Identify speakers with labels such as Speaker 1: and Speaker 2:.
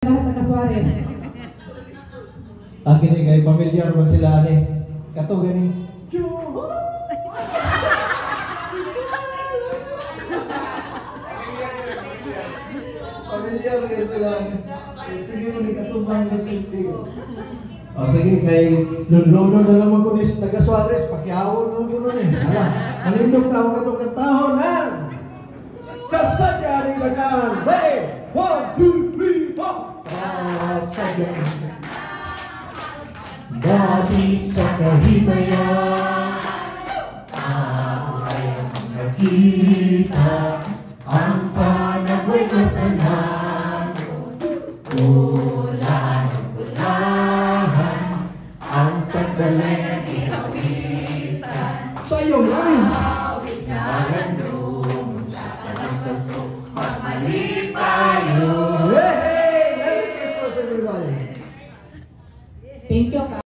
Speaker 1: Lahat ng Suarez.
Speaker 2: Akin ni kay pamilyar man sila ni. Kato gani. Pamilyar kay sila. Sige mo ni katubang ni Silvio. O sige kay nuno na lang ko ni taga Suarez pakiawon mo ko ni. Ala, manindog tao ka to katahon ha. Kasadya ni dagan. Ready? 1, 2, 3, 4. Kasadya. Dapit sa kahimayan, tao ay nakita ang panagway kasalan. Ulan-ulahan ang tagbalay na ginawitan. Sa'yo lang! Awit na gandong sa kalantas ko, magmali tayo. Hey! Merry Christmas everybody!
Speaker 1: Thank you.